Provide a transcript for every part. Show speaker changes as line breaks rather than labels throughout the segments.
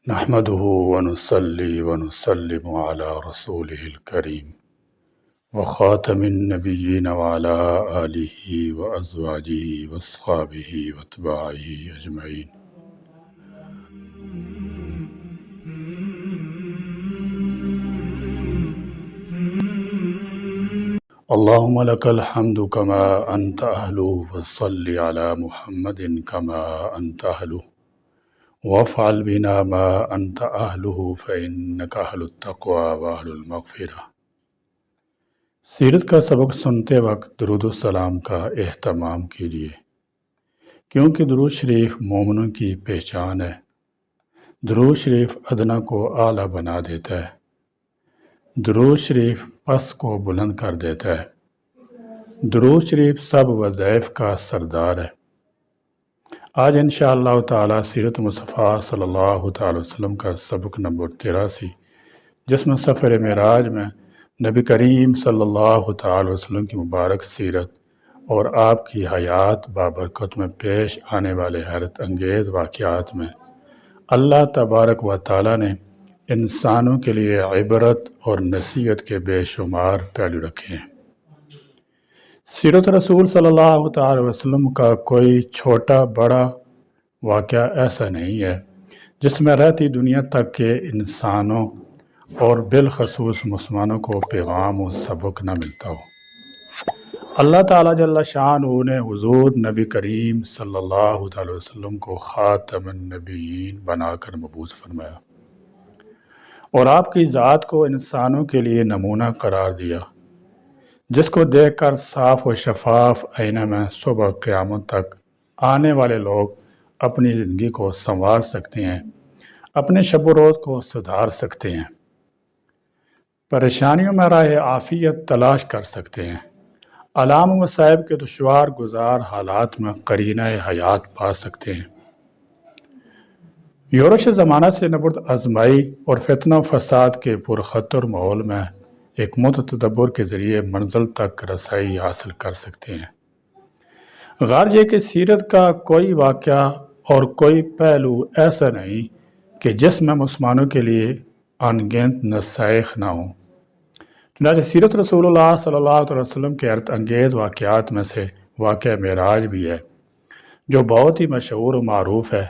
نحمده ونصلي ونسلم على رسوله الكريم وخاتم النبيين وعلى آله وأزواجه وأصحابه وأتباعه أجمعين. اللهم لك الحمد كما أنت أهله فصل على محمد كما أنت أهله وافعل بنا ما أنت أهله فإنك أهل التقوى وأهل المغفرة. سیرت کا سبق سنتے وقت درود السلام کا اہتمام کیجیے، کیونکہ درود شریف مومنوں کی پہچان ہے۔ درود شریف ادنا کو اعلیٰ بنا دیتا ہے، درود شریف پس کو بلند کر دیتا ہے، درود شریف سب وظائف کا سردار ہے۔ آج انشاءاللہ تعالی سیرت مصطفیٰ صلی اللہ تعالی وسلم کا سبق نمبر 83، جس میں سفر معراج میں نبی کریم صلی اللہ تعالی وسلم کی مبارک سیرت اور آپ کی حیات بابرکت میں پیش آنے والے حیرت انگیز واقعات میں اللہ تبارک و تعالی نے انسانوں کے لیے عبرت اور نصیحت کے بے شمار پہلو رکھے ہیں۔ سیرت رسول صلی اللہ تعالی وسلم کا کوئی چھوٹا بڑا واقعہ ایسا نہیں ہے جس میں رہتی دنیا تک کے انسانوں اور بالخصوص مسلمانوں کو پیغام و سبق نہ ملتا ہو۔ اللہ تعالیٰ جل شانہ نے حضور نبی کریم صلی اللہ تعالی وسلم کو خاتم النبیین بنا کر مبعوث فرمایا اور آپ کی ذات کو انسانوں کے لیے نمونہ قرار دیا، جس کو دیکھ کر صاف و شفاف آئینہ میں صبح قیامت تک آنے والے لوگ اپنی زندگی کو سنوار سکتے ہیں، اپنے شب و روز کو سدھار سکتے ہیں، پریشانیوں میں راہ عافیت تلاش کر سکتے ہیں، آلام و مصائب کے دشوار گزار حالات میں قرینہ حیات پا سکتے ہیں۔ یورش زمانہ سے نبرد آزمائی اور فتنہ و فساد کے پرخطر ماحول میں حکمت و تدبر کے ذریعے منزل تک رسائی حاصل کر سکتے ہیں۔ غرض یہ کہ سیرت کا کوئی واقعہ اور کوئی پہلو ایسا نہیں کہ جس میں مسلمانوں کے لیے انگنت نصائح نہ ہوں۔ چنانچہ سیرت رسول اللہ صلی اللہ علیہ وسلم کے حیرت انگیز واقعات میں سے واقعہ معراج بھی ہے، جو بہت ہی مشہور و معروف ہے۔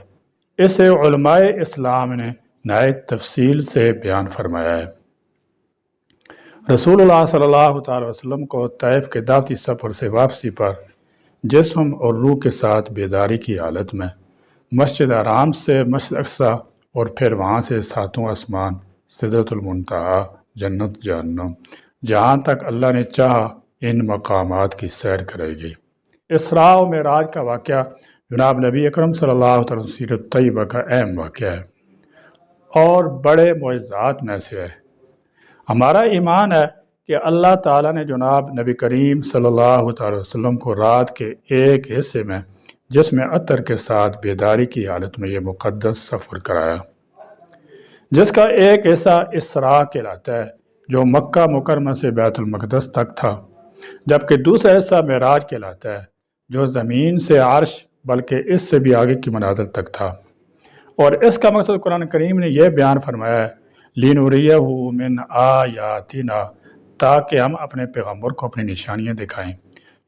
اسے علماء اسلام نے نہایت تفصیل سے بیان فرمایا ہے۔ رسول اللہ صلی اللہ تعالی وسلم کو طائف کے دعوتی سفر سے واپسی پر جسم اور روح کے ساتھ بیداری کی حالت میں مسجد حرام سے مسجد اقصی اور پھر وہاں سے ساتوں آسمان، سدرۃ المنتہا، جنت جہنم، جہاں تک اللہ نے چاہا ان مقامات کی سیر کرے گی۔ اسراء و معراج کا واقعہ جناب نبی اکرم صلی اللہ علیہ وسلم سیرت طیبہ کا اہم واقعہ ہے اور بڑے معجزات میں سے ہے۔ ہمارا ایمان ہے کہ اللہ تعالیٰ نے جناب نبی کریم صلی اللہ تعالی وسلم کو رات کے ایک حصے میں جس میں عطر کے ساتھ بیداری کی حالت میں یہ مقدس سفر کرایا، جس کا ایک حصہ اسراء کہلاتا ہے جو مکہ مکرمہ سے بیت المقدس تک تھا، جبکہ دوسرا حصہ معراج کہلاتا ہے جو زمین سے عرش بلکہ اس سے بھی آگے کی مناظر تک تھا۔ اور اس کا مقصد قرآن کریم نے یہ بیان فرمایا ہے لِنُرِيَهُ مِنْ آیَاتِنَا، تاکہ ہم اپنے پیغمبر کو اپنی نشانیاں دکھائیں۔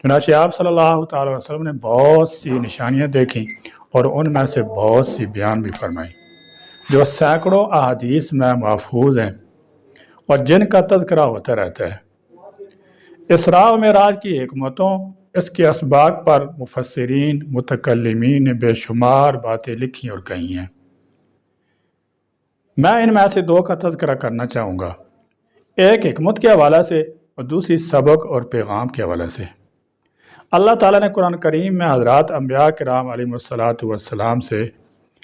چنانچہ آپ صلی اللہ تعالی وسلم نے بہت سی نشانیاں دیکھیں اور ان میں سے بہت سی بیان بھی فرمائیں، جو سینکڑوں احادیث میں محفوظ ہیں اور جن کا تذکرہ ہوتا رہتا ہے۔ اسراء و معراج کی حکمتوں، اس کے اسباق پر مفسرین متکلمین نے بے شمار باتیں لکھی اور کہی ہیں۔ میں ان میں سے دو کا تذکرہ کرنا چاہوں گا، ایک حکمت کے حوالے سے اور دوسری سبق اور پیغام کے حوالے سے۔ اللہ تعالیٰ نے قرآن کریم میں حضرات انبیاء کرام علیہ السلام سے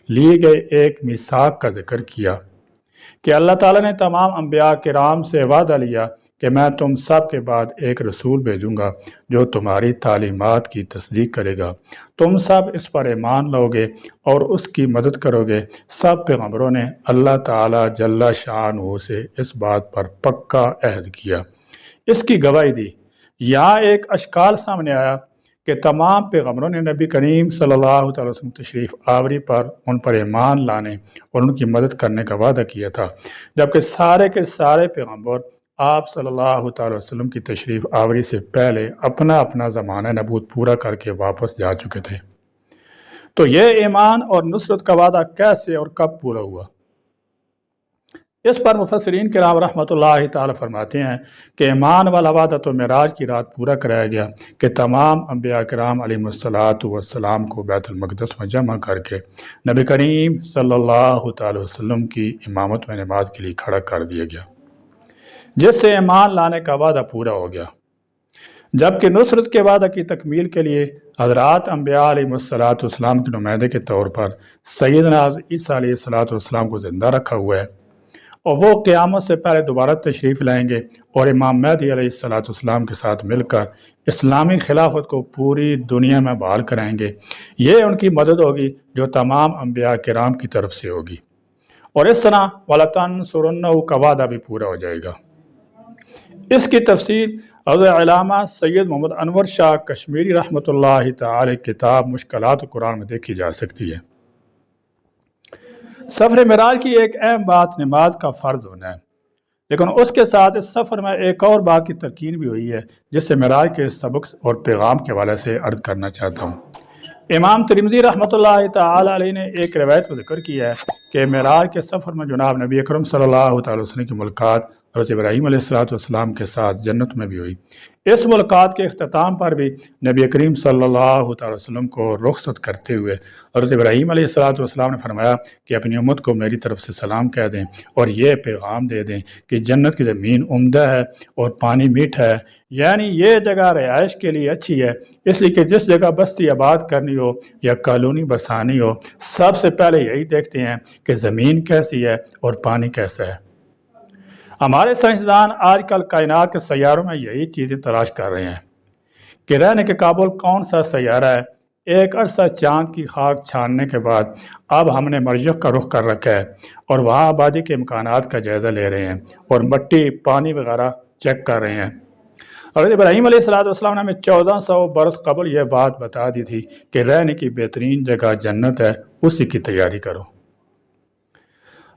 لیے گئے ایک میثاق کا ذکر کیا کہ اللہ تعالیٰ نے تمام انبیاء کرام سے وعدہ لیا کہ میں تم سب کے بعد ایک رسول بھیجوں گا جو تمہاری تعلیمات کی تصدیق کرے گا، تم سب اس پر ایمان لاؤ گے اور اس کی مدد کرو گے۔ سب پیغمبروں نے اللہ تعالیٰ جل شانہ سے اس بات پر پکا عہد کیا، اس کی گواہی دی۔ یہاں ایک اشکال سامنے آیا کہ تمام پیغمبروں نے نبی کریم صلی اللہ تعالی وسلم تشریف آوری پر ان پر ایمان لانے اور ان کی مدد کرنے کا وعدہ کیا تھا، جبکہ سارے کے سارے پیغمبر آپ صلی اللہ تعالی وسلم کی تشریف آوری سے پہلے اپنا اپنا زمانہ نبوت پورا کر کے واپس جا چکے تھے۔ تو یہ ایمان اور نصرت کا وعدہ کیسے اور کب پورا ہوا؟ اس پر مفسرین کرام رحمۃ اللہ تعالی فرماتے ہیں کہ ایمان والا وعدہ تو معراج کی رات پورا کرایا گیا کہ تمام انبیاء کرام علیہم السلام کو بیت المقدس میں جمع کر کے نبی کریم صلی اللہ تعالی وسلم کی امامت میں نماز کے لیے کھڑا کر دیا گیا، جس سے ایمان لانے کا وعدہ پورا ہو گیا۔ جبکہ نصرت کے وعدہ کی تکمیل کے لیے حضرات انبیاء علیہ السلام کے نمائندے کے طور پر سیدنا عیسیٰ علیہ السلام کو زندہ رکھا ہوا ہے، اور وہ قیامت سے پہلے دوبارہ تشریف لائیں گے اور امام مہدی علیہ السلام کے ساتھ مل کر اسلامی خلافت کو پوری دنیا میں بحال کرائیں گے۔ یہ ان کی مدد ہوگی جو تمام انبیاء کرام کی طرف سے ہوگی، اور اس طرح وَلَتَنْصُرُنَّهُ کا وعدہ بھی پورا ہو جائے گا۔ اس کی تفصیل حضرت علامہ سید محمد انور شاہ کشمیری رحمۃ اللہ تعالی کتاب مشکلات قرآن میں دیکھی جا سکتی ہے۔ سفر معراج کی ایک اہم بات نماز کا فرض ہونا ہے، لیکن اس کے ساتھ اس سفر میں ایک اور بات کی ترکین بھی ہوئی ہے جس سے معراج کے سبق اور پیغام کے حوالے سے عرض کرنا چاہتا ہوں۔ امام ترمذی رحمۃ اللہ تعالی علیہ نے ایک روایت کو ذکر کیا ہے کہ معراج کے سفر میں جناب نبی اکرم صلی اللہ تعالی وسلم کی ملاقات حضرت ابراہیم علیہ السلام کے ساتھ جنت میں بھی ہوئی۔ اس ملاقات کے اختتام پر بھی نبی کریم صلی اللہ تعالی وسلم کو رخصت کرتے ہوئے حضرت ابراہیم علیہ السلام نے فرمایا کہ اپنی امت کو میری طرف سے سلام کہہ دیں اور یہ پیغام دے دیں کہ جنت کی زمین عمدہ ہے اور پانی میٹھا ہے، یعنی یہ جگہ رہائش کے لیے اچھی ہے، اس لیے کہ جس جگہ بستی آباد کرنی ہو یا کالونی بسانی ہو، سب سے پہلے یہی دیکھتے ہیں کہ زمین کیسی ہے اور پانی کیسا ہے۔ ہمارے سائنسدان آج کل کائنات کے سیاروں میں یہی چیزیں تلاش کر رہے ہیں کہ رہنے کے قابل کون سا سیارہ ہے۔ ایک عرصہ چاند کی خاک چھاننے کے بعد اب ہم نے مریخ کا رخ کر رکھا ہے اور وہاں آبادی کے امکانات کا جائزہ لے رہے ہیں اور مٹی پانی وغیرہ چیک کر رہے ہیں۔ حضرت ابراہیم علیہ السلام نے ہمیں 1400 برس قبل یہ بات بتا دی تھی کہ رہنے کی بہترین جگہ جنت ہے، اسی کی تیاری کرو۔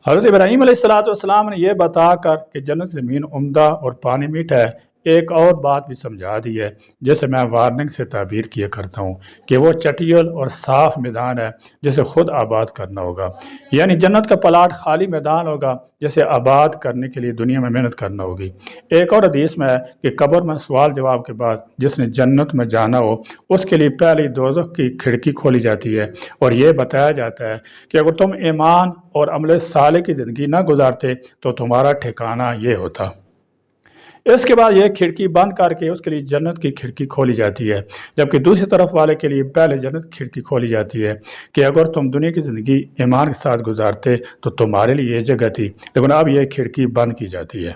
حضرت ابراہیم علیہ السلام نے یہ بتا کر کہ جنت زمین عمدہ اور پانی میٹھا ہے، ایک اور بات بھی سمجھا دی ہے جسے میں وارننگ سے تعبیر کیا کرتا ہوں کہ وہ چٹیل اور صاف میدان ہے جسے خود آباد کرنا ہوگا، یعنی جنت کا پلاٹ خالی میدان ہوگا جسے آباد کرنے کے لیے دنیا میں محنت کرنا ہوگی۔ ایک اور حدیث میں ہے کہ قبر میں سوال جواب کے بعد جس نے جنت میں جانا ہو اس کے لیے پہلی دوزخ کی کھڑکی کھولی جاتی ہے اور یہ بتایا جاتا ہے کہ اگر تم ایمان اور عمل صالح کی زندگی نہ گزارتے تو تمہارا ٹھکانہ یہ ہوتا۔ اس کے بعد یہ کھڑکی بند کر کے اس کے لیے جنت کی کھڑکی کھولی جاتی ہے، جبکہ دوسری طرف والے کے لیے پہلے جنت کی کھڑکی کھولی جاتی ہے کہ اگر تم دنیا کی زندگی ایمان کے ساتھ گزارتے تو تمہارے لیے یہ جگہ تھی، لیکن اب یہ کھڑکی بند کی جاتی ہے۔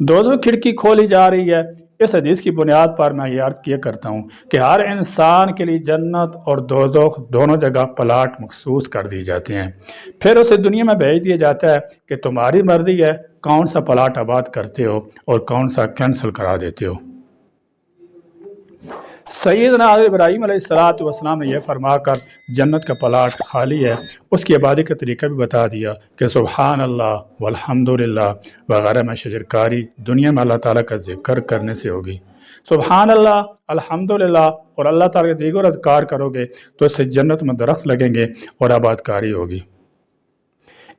دوزخ کھڑکی کھولی جا رہی ہے۔ اس حدیث کی بنیاد پر میں یہ عرض کیا کرتا ہوں کہ ہر انسان کے لیے جنت اور دوزخ دونوں جگہ پلاٹ مخصوص کر دی جاتے ہیں، پھر اسے دنیا میں بھیج دیا جاتا ہے کہ تمہاری مرضی ہے کون سا پلاٹ آباد کرتے ہو اور کون سا کینسل کرا دیتے ہو۔ سیدنا ابراہیم علیہ السلام نے یہ فرما کر جنت کا پلاٹ خالی ہے اس کی آبادی کا طریقہ بھی بتا دیا کہ سبحان اللہ والحمدللہ وغیرہ میں شجرکاری دنیا میں اللہ تعالیٰ کا ذکر کرنے سے ہوگی۔ سبحان اللہ، الحمدللہ اور اللہ تعالیٰ کے دیگر اذکار کرو گے تو اس سے جنت میں درخت لگیں گے اور آبادکاری ہوگی۔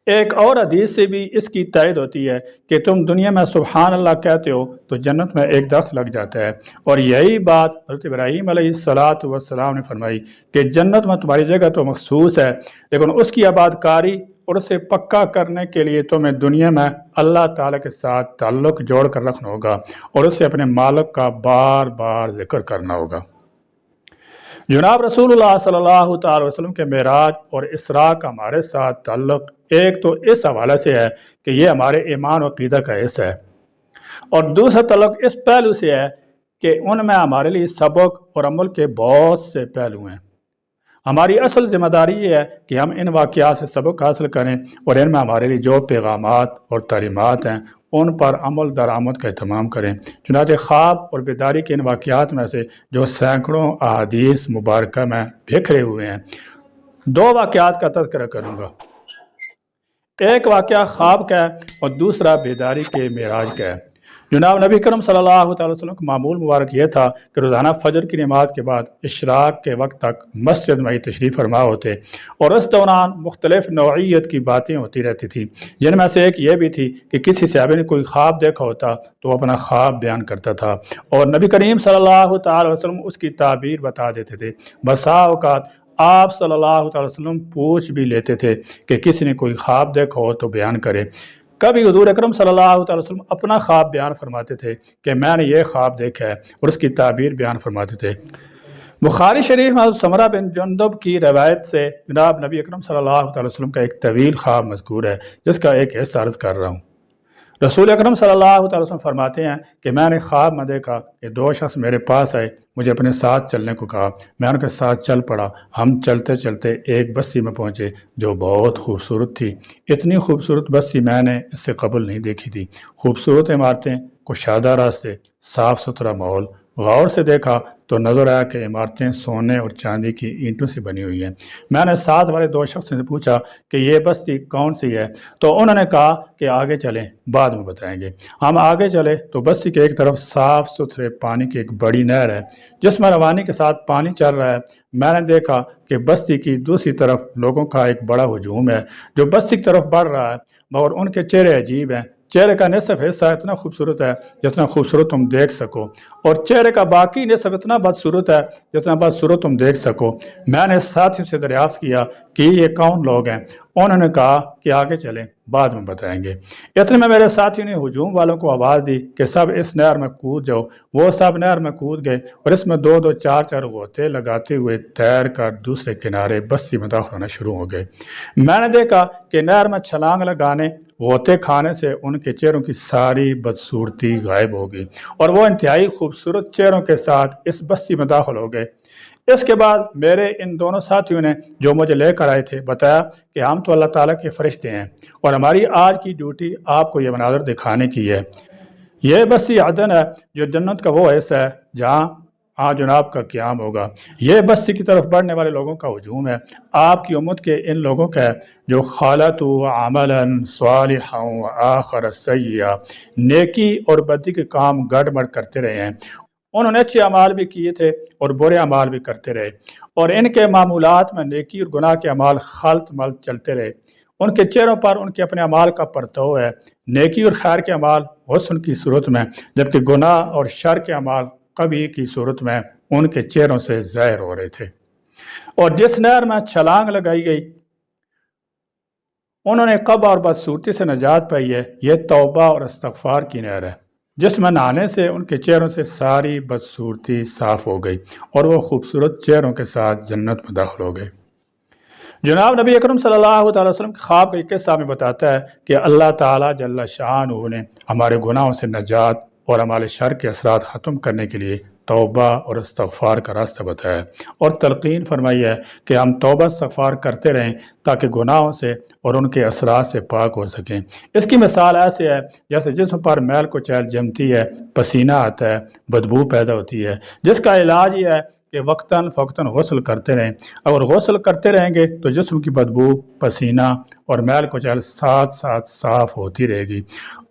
ایک اور حدیث سے بھی اس کی تائید ہوتی ہے کہ تم دنیا میں سبحان اللہ کہتے ہو تو جنت میں ایک درخت لگ جاتا ہے، اور یہی بات حضرت ابراہیم علیہ السلام نے فرمائی کہ جنت میں تمہاری جگہ تو مخصوص ہے، لیکن اس کی آبادکاری اور اسے پکا کرنے کے لیے تمہیں دنیا میں اللہ تعالیٰ کے ساتھ تعلق جوڑ کر رکھنا ہوگا اور اسے اپنے مالک کا بار بار ذکر کرنا ہوگا۔ جناب رسول اللہ صلی اللہ تعالی وسلم کے معراج اور اسراء کا ہمارے ساتھ تعلق ایک تو اس حوالے سے ہے کہ یہ ہمارے ایمان و عقیدہ کا حصہ ہے، اور دوسرا تعلق اس پہلو سے ہے کہ ان میں ہمارے لیے سبق اور عمل کے بہت سے پہلو ہیں۔ ہماری اصل ذمہ داری یہ ہے کہ ہم ان واقعات سے سبق حاصل کریں اور ان میں ہمارے لیے جو پیغامات اور تعلیمات ہیں ان پر عمل درآمد کا اہتمام کریں۔ چنانچہ خواب اور بیداری کے ان واقعات میں سے جو سینکڑوں احادیث مبارکہ میں بکھرے ہوئے ہیں، دو واقعات کا تذکرہ کروں گا۔ ایک واقعہ خواب کا ہے اور دوسرا بیداری کے معراج کا ہے۔ جناب نبی کرم صلی اللہ علیہ وسلم کا معمول مبارک یہ تھا کہ روزانہ فجر کی نماز کے بعد اشراق کے وقت تک مسجد میں تشریف فرما ہوتے اور اس دوران مختلف نوعیت کی باتیں ہوتی رہتی تھیں، جن میں سے ایک یہ بھی تھی کہ کسی صحابی نے کوئی خواب دیکھا ہوتا تو وہ اپنا خواب بیان کرتا تھا اور نبی کریم صلی اللہ تعالی وسلم اس کی تعبیر بتا دیتے تھے۔ بسا اوقات آپ صلی اللہ تعالی وسلم پوچھ بھی لیتے تھے کہ کسی نے کوئی خواب دیکھا ہو تو بیان کرے۔ کبھی حضور اکرم صلی اللہ تعالی وسلم اپنا خواب بیان فرماتے تھے کہ میں نے یہ خواب دیکھا ہے اور اس کی تعبیر بیان فرماتے تھے۔ بخاری شریف میں سمرہ بن جندب کی روایت سے جناب نبی اکرم صلی اللہ تعالی وسلم کا ایک طویل خواب مذکور ہے، جس کا ایک حصہ عرض کر رہا ہوں۔ رسول اکرم صلی اللہ تعالی وسلم فرماتے ہیں کہ میں نے خواب میں دیکھا کہ دو شخص میرے پاس آئے، مجھے اپنے ساتھ چلنے کو کہا، میں ان کے ساتھ چل پڑا۔ ہم چلتے چلتے ایک بستی میں پہنچے جو بہت خوبصورت تھی۔ اتنی خوبصورت بستی میں نے اس سے قبل نہیں دیکھی تھی۔ خوبصورت عمارتیں، کشادہ راستے، صاف ستھرا ماحول۔ غور سے دیکھا تو نظر آیا کہ عمارتیں سونے اور چاندی کی اینٹوں سے بنی ہوئی ہیں۔ میں نے ساتھ والے دو شخص سے پوچھا کہ یہ بستی کون سی ہے، تو انہوں نے کہا کہ آگے چلیں، بعد میں بتائیں گے۔ ہم آگے چلے تو بستی کے ایک طرف صاف ستھرے پانی کی ایک بڑی نہر ہے جس میں روانی کے ساتھ پانی چل رہا ہے۔ میں نے دیکھا کہ بستی کی دوسری طرف لوگوں کا ایک بڑا ہجوم ہے جو بستی کی طرف بڑھ رہا ہے، مگر ان کے چہرے عجیب ہیں۔ چہرے کا نصف حصہ اتنا خوبصورت ہے جتنا خوبصورت تم دیکھ سکو، اور چہرے کا باقی نصف اتنا بدصورت ہے جتنا بدصورت تم دیکھ سکو۔ میں نے ساتھیوں سے دریافت کیا کہ یہ کون لوگ ہیں؟ انہوں نے کہا کہ آگے چلیں، بعد میں بتائیں گے۔ اتنے میں میرے ساتھیوں نے ہجوم والوں کو آواز دی کہ سب اس نہر میں کود جاؤ۔ وہ سب نہر میں کود گئے اور اس میں دو دو چار چار غوطے لگاتے ہوئے تیر کر دوسرے کنارے بستی میں داخل ہونا شروع ہو گئے۔ میں نے دیکھا کہ نہر میں چھلانگ لگانے، غوطے کھانے سے ان کے چہروں کی ساری بدصورتی غائب ہو گئی اور وہ انتہائی خوبصورت چہروں کے ساتھ اس بستی میں داخل ہو گئے۔ اس کے بعد میرے ان دونوں ساتھیوں نے جو مجھے لے کر آئے تھے بتایا کہ ہم تو اللہ تعالیٰ کے فرشتے ہیں اور ہماری آج کی ڈیوٹی آپ کو یہ مناظر دکھانے کی ہے۔ یہ بستی عدن ہے جو جنت کا وہ حصہ ہے جہاں جناب کا قیام ہوگا۔ یہ بستی کی طرف بڑھنے والے لوگوں کا ہجوم ہے، آپ کی امت کے ان لوگوں کا ہے جو خالطوا عملا صالحا وآخر سیئا، نیکی اور بدی کے کام گڑ مڑ کرتے رہے ہیں۔ انہوں نے اچھے اعمال بھی کیے تھے اور برے اعمال بھی کرتے رہے، اور ان کے معمولات میں نیکی اور گناہ کے اعمال خلط ملط چلتے رہے۔ ان کے چہروں پر ان کے اپنے اعمال کا پرتو ہے، نیکی اور خیر کے اعمال حسن کی صورت میں، جبکہ گناہ اور شر کے اعمال قبیح کی صورت میں ان کے چہروں سے ظاہر ہو رہے تھے۔ اور جس نہر میں چھلانگ لگائی گئی انہوں نے قبح اور بدصورتی سے نجات پائی ہے۔ یہ توبہ اور استغفار کی نہر ہے جس میں نہانے سے ان کے چہروں سے ساری بدصورتی صاف ہو گئی اور وہ خوبصورت چہروں کے ساتھ جنت میں داخل ہو گئے۔ جناب نبی اکرم صلی اللہ تعالی وسلم کے خواب کا ایک قصہ میں بتاتا ہے کہ اللہ تعالیٰ جل شانہ نے ہمارے گناہوں سے نجات اور ہمارے شر کے اثرات ختم کرنے کے لیے توبہ اور استغفار کا راستہ بتایا ہے اور تلقین فرمائی ہے کہ ہم توبہ استغفار کرتے رہیں تاکہ گناہوں سے اور ان کے اثرات سے پاک ہو سکیں۔ اس کی مثال ایسے ہے جیسے جسم پر میل کو چیل جمتی ہے، پسینہ آتا ہے، بدبو پیدا ہوتی ہے، جس کا علاج یہ ہے کہ وقتاً فوقتاً غسل کرتے رہیں۔ اگر غسل کرتے رہیں گے تو جسم کی بدبو، پسینہ اور میل کو چیل ساتھ ساتھ صاف ہوتی رہے گی،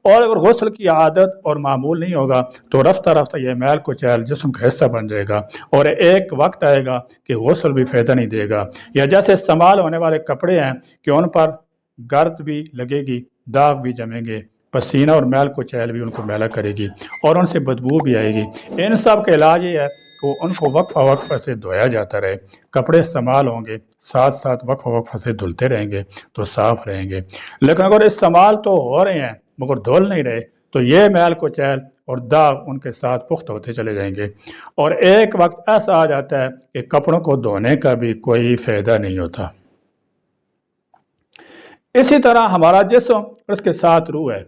اور اگر غسل کی عادت اور معمول نہیں ہوگا تو رفتہ رفتہ یہ میل کو چیل جسم کا حصہ بن جائے گا اور ایک وقت آئے گا کہ غسل بھی فائدہ نہیں دے گا۔ یا جیسے استعمال ہونے والے کپڑے ہیں کہ ان پر گرد بھی لگے گی، داغ بھی جمیں گے، پسینہ اور میل کو چیل بھی ان کو میلا کرے گی اور ان سے بدبو بھی آئے گی۔ ان سب کا علاج یہ ہے کہ ان کو وقفہ وقفہ سے دھویا جاتا رہے۔ کپڑے استعمال ہوں گے، ساتھ ساتھ وقفہ وقفہ سے دھلتے رہیں گے تو صاف رہیں گے، لیکن اگر استعمال تو ہو رہے ہیں مگر دھل نہیں رہے تو یہ میل کو چیل اور داغ ان کے ساتھ پخت ہوتے چلے جائیں گے، اور ایک وقت ایسا آ جاتا ہے کہ کپڑوں کو دھونے کا بھی کوئی فائدہ نہیں ہوتا۔ اسی طرح ہمارا جسم اور اس کے ساتھ روح ہے،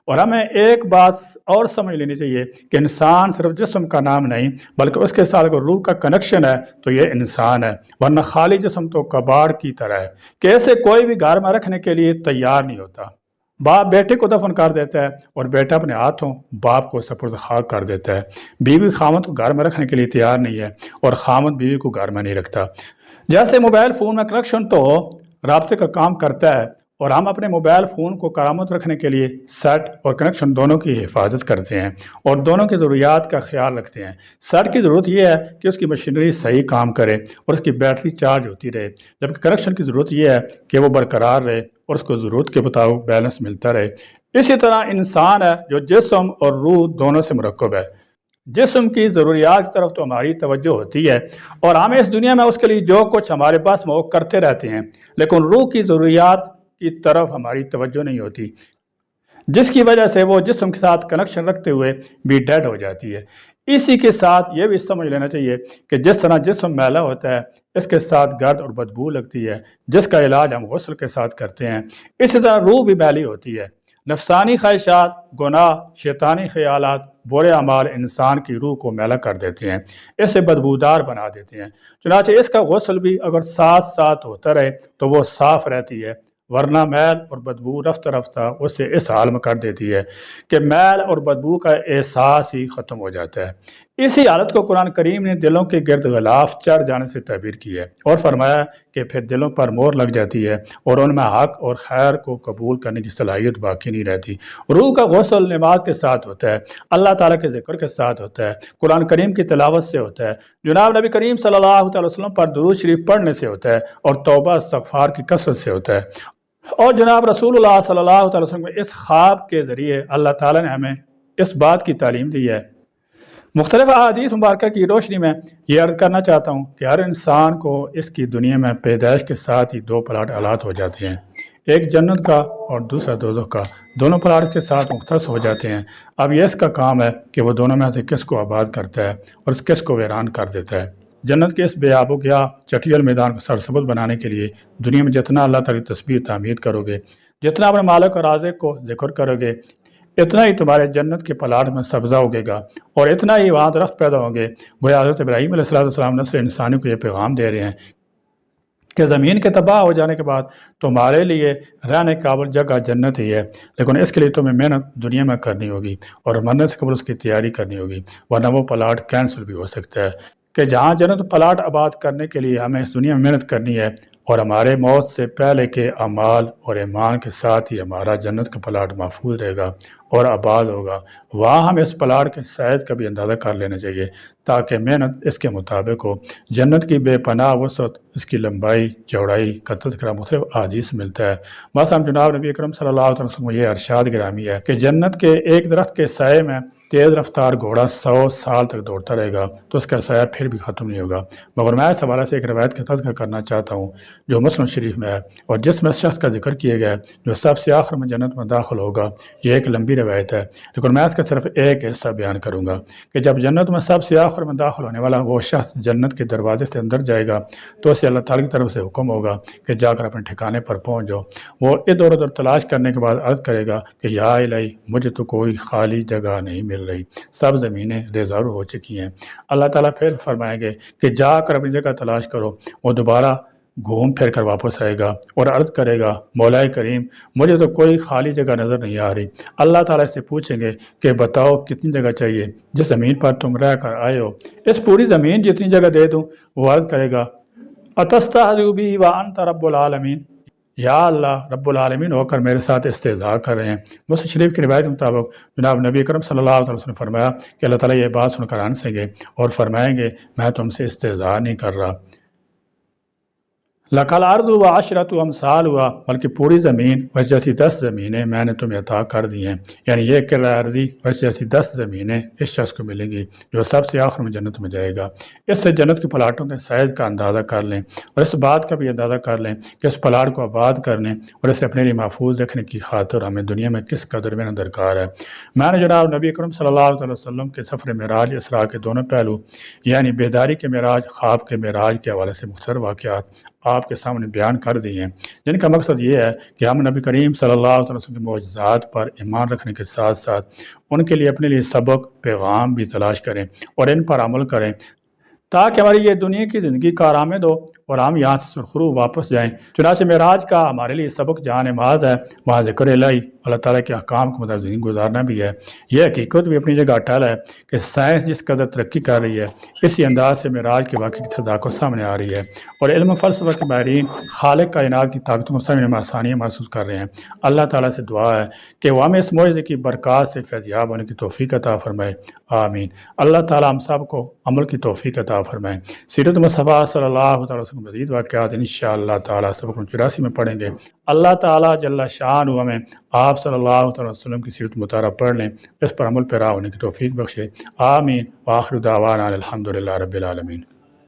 اور ہمیں ایک بات اور سمجھ لینی چاہیے کہ انسان صرف جسم کا نام نہیں بلکہ اس کے ساتھ اگر روح کا کنیکشن ہے تو یہ انسان ہے، ورنہ خالی جسم تو کباڑ کی طرح ہے کہ اسے کوئی بھی گھر میں رکھنے کے لیے تیار نہیں ہوتا۔ باپ بیٹے کو دفن کر دیتا ہے اور بیٹا اپنے ہاتھوں باپ کو سپرد خاک کر دیتا ہے۔ بیوی خامد کو گھر میں رکھنے کے لیے تیار نہیں ہے اور خامد بیوی کو گھر میں نہیں رکھتا۔ جیسے موبائل فون میں کنیکشن تو رابطے کا کام کرتا ہے اور ہم اپنے موبائل فون کو کرامت رکھنے کے لیے سیٹ اور کنیکشن دونوں کی حفاظت کرتے ہیں اور دونوں کی ضروریات کا خیال رکھتے ہیں۔ سیٹ کی ضرورت یہ ہے کہ اس کی مشینری صحیح کام کرے اور اس کی بیٹری چارج ہوتی رہے، جبکہ کنیکشن کی ضرورت یہ ہے کہ وہ برقرار رہے اور اس کو ضرورت کے مطابق بیلنس ملتا رہے۔ اسی طرح انسان ہے جو جسم اور روح دونوں سے مرکب ہے۔ جسم کی ضروریات کی طرف تو ہماری توجہ ہوتی ہے اور ہم اس دنیا میں اس کے لیے جو کچھ ہمارے پاس وہ کرتے رہتے ہیں، لیکن روح کی ضروریات کی طرف ہماری توجہ نہیں ہوتی، جس کی وجہ سے وہ جسم کے ساتھ کنیکشن رکھتے ہوئے بھی ڈیڈ ہو جاتی ہے۔ اسی کے ساتھ یہ بھی سمجھ لینا چاہیے کہ جس طرح جسم میلا ہوتا ہے اس کے ساتھ گرد اور بدبو لگتی ہے، جس کا علاج ہم غسل کے ساتھ کرتے ہیں، اسی طرح روح بھی میلی ہوتی ہے۔ نفسانی خواہشات، گناہ، شیطانی خیالات، برے اعمال انسان کی روح کو میلا کر دیتے ہیں، اسے بدبودار بنا دیتے ہیں۔ چنانچہ اس کا غسل بھی اگر ساتھ ساتھ ہوتا رہے تو وہ صاف رہتی ہے، ورنہ میل اور بدبو رفتہ رفتہ اسے اس حال میں کر دیتی ہے کہ میل اور بدبو کا احساس ہی ختم ہو جاتا ہے۔ اسی حالت کو قرآن کریم نے دلوں کے گرد غلاف چڑھ جانے سے تعبیر کی ہے اور فرمایا کہ پھر دلوں پر مہر لگ جاتی ہے اور ان میں حق اور خیر کو قبول کرنے کی صلاحیت باقی نہیں رہتی۔ روح کا غسل نماز کے ساتھ ہوتا ہے، اللہ تعالیٰ کے ذکر کے ساتھ ہوتا ہے، قرآن کریم کی تلاوت سے ہوتا ہے، جناب نبی کریم صلی اللہ علیہ وسلم پر درود شریف پڑھنے سے ہوتا ہے اور توبہ استغفار کی کثرت سے ہوتا ہے۔ اور جناب رسول اللہ صلی اللہ علیہ وسلم کے اس خواب کے ذریعے اللہ تعالیٰ نے ہمیں اس بات کی تعلیم دی ہے۔ مختلف احادیث مبارکہ کی روشنی میں یہ عرض کرنا چاہتا ہوں کہ ہر انسان کو اس کی دنیا میں پیدائش کے ساتھ ہی دو پلاٹ آلات ہو جاتے ہیں، ایک جنت کا اور دوسرا دوزخ کا۔ دونوں پلاٹ کے ساتھ مختص ہو جاتے ہیں۔ اب یہ اس کا کام ہے کہ وہ دونوں میں سے کس کو آباد کرتا ہے اور اس کس کو ویران کر دیتا ہے۔ جنت کے اس بے آب و گیا چٹیل میدان کو سرسبز بنانے کے لیے دنیا میں جتنا اللہ تعالی تسبیح تعمید کرو گے، جتنا اپنے مالک اور رازق کو ذکر کرو گے، اتنا ہی تمہارے جنت کے پلاٹ میں سبزہ اگے گا اور اتنا ہی وہاں درخت پیدا ہوں گے۔ گویا حضرت ابراہیم علیہ السلام نسل انسانی کو یہ پیغام دے رہے ہیں کہ زمین کے تباہ ہو جانے کے بعد تمہارے لیے رہنے قابل جگہ جنت ہی ہے، لیکن اس کے لیے تمہیں محنت دنیا میں کرنی ہوگی اور مرنے سے قبل اس کی تیاری کرنی ہوگی، ورنہ وہ پلاٹ کینسل بھی ہو سکتا ہے۔ کہ جہاں جنت پلاٹ آباد کرنے کے لیے ہمیں اس دنیا میں محنت کرنی ہے اور ہمارے موت سے پہلے کے اعمال اور ایمان کے ساتھ ہی ہمارا جنت کا پلاٹ محفوظ رہے گا اور آباد ہوگا، وہاں ہمیں اس پلاٹ کے سائز کا بھی اندازہ کر لینا چاہیے تاکہ محنت اس کے مطابق ہو۔ جنت کی بے پناہ وسعت، اس کی لمبائی چوڑائی کا تذکرہ مختلف احادیث ملتا ہے۔ بس ہم جناب نبی اکرم صلی اللہ علیہ وسلم کو یہ ارشاد گرامی ہے کہ جنت کے ایک درخت کے سائے میں تیز رفتار گھوڑا 100 سال تک دوڑتا رہے گا تو اس کا سایہ پھر بھی ختم نہیں ہوگا۔ مگر میں اس حوالے سے ایک روایت کا تذکرہ کرنا چاہتا ہوں جو مسلم شریف میں ہے اور جس میں اس شخص کا ذکر کیا گیا ہے جو سب سے آخر میں جنت میں داخل ہوگا۔ یہ ایک لمبی روایت ہے لیکن میں اس کا صرف ایک حصہ بیان کروں گا کہ جب جنت میں سب سے آخر میں داخل ہونے والا وہ شخص جنت کے دروازے سے اندر جائے گا تو اسے اللہ تعالیٰ کی طرف سے حکم ہوگا کہ جا کر اپنے ٹھکانے پر پہنچ جاؤ۔ وہ ادھر ادھر تلاش کرنے کے بعد عرض کرے گا کہ یا الہی مجھے تو کوئی خالی جگہ نہیں مل رہی، سب زمینیں ریزرو ہو چکی ہیں۔ اللہ تعالیٰ پھر فرمائیں گے کہ جا کر اپنی جگہ تلاش کرو۔ وہ دوبارہ گھوم پھر کر واپس آئے گا اور عرض کرے گا مولا کریم مجھے تو کوئی خالی جگہ نظر نہیں آ رہی۔ اللہ تعالیٰ سے پوچھیں گے کہ بتاؤ کتنی جگہ چاہیے جس زمین پر تم رہ کر آئے ہو، اس پوری زمین جتنی جگہ دے دوں۔ وہ عرض کرے گا اتستہزئ بی وانت رب العالمین، یا اللہ رب العالمین ہو کر میرے ساتھ استہزاء کر رہے ہیں۔ مسلم شریف کی روایت کے مطابق جناب نبی اکرم صلی اللہ علیہ وسلم نے فرمایا کہ اللہ تعالیٰ یہ بات سن کر ہنسیں گے اور فرمائیں گے میں تم سے استہزاء نہیں کر رہا۔ لَقَ الْأَرْضُ وَعَشْرَةُ أَمْثَالُهَا، بلکہ پوری زمین ویسے جیسی 10 زمینیں میں نے تمہیں عطا کر دی ہیں، یعنی یہ کہ ارضی ویسے جیسی 10 زمینیں اس شخص کو ملیں گی جو سب سے آخر میں جنت میں جائے گا۔ اس سے جنت کے پلاٹوں کے سائز کا اندازہ کر لیں اور اس بات کا بھی اندازہ کر لیں کہ اس پلاٹ کو آباد کرنے اور اسے اپنے لیے محفوظ رکھنے کی خاطر ہمیں دنیا میں کس قدر میں درکار ہے۔ میں نے جناب نبی اکرم صلی اللہ علیہ وسلم کے سفر معراج اسراء کے دونوں پہلو یعنی بیداری کے معراج، خواب کے معراج کے حوالے سے مختصر واقعات آپ کے سامنے بیان کر دی ہیں، جن کا مقصد یہ ہے کہ ہم نبی کریم صلی اللہ علیہ وسلم کے معجزات پر ایمان رکھنے کے ساتھ ساتھ ان کے لیے اپنے لیے سبق پیغام بھی تلاش کریں اور ان پر عمل کریں، تاکہ ہماری یہ دنیا کی زندگی کارآمد ہو اور ہم یہاں سے سرخرو واپس جائیں۔ چنانچہ معراج کا ہمارے لیے سبق جہاں نماز ہے، وہاں ذکر الہی، اللہ تعالیٰ کے احکام کے مطابق زندگی گزارنا بھی ہے۔ یہ حقیقت بھی اپنی جگہ اٹل ہے کہ سائنس جس قدر ترقی کر رہی ہے، اسی انداز سے معراج کے واقعے کی صداقت سامنے آ رہی ہے، اور علم و فلسفہ کے ماہرین خالق کائنات کی طاقتوں کو سمجھنے میں آسانیاں محسوس کر رہے ہیں۔ اللہ تعالیٰ سے دعا ہے کہ وہ ہمیں اس معجزے کی برکات سے فیضیاب ہونے کی توفیق عطا فرمائے، آمین۔ اللہ تعالیٰ ہم سب کو عمل کی توفیق عطا فرمائے۔ سیرت مصطفیٰ صلی اللہ تعالیٰ وسلم مزید واقعات انشاءاللہ تعالیٰ سبق 84 میں پڑھیں گے۔ اللہ تعالیٰ جل شانہ ہمیں آپ صلی اللہ تعالیٰ وسلم کی سیرت مطالعہ پڑھ لیں، اس پر عمل پیرا ہونے کی توفیق بخشے، آمین۔ وآخر دعوانا الحمدللہ رب العالمین۔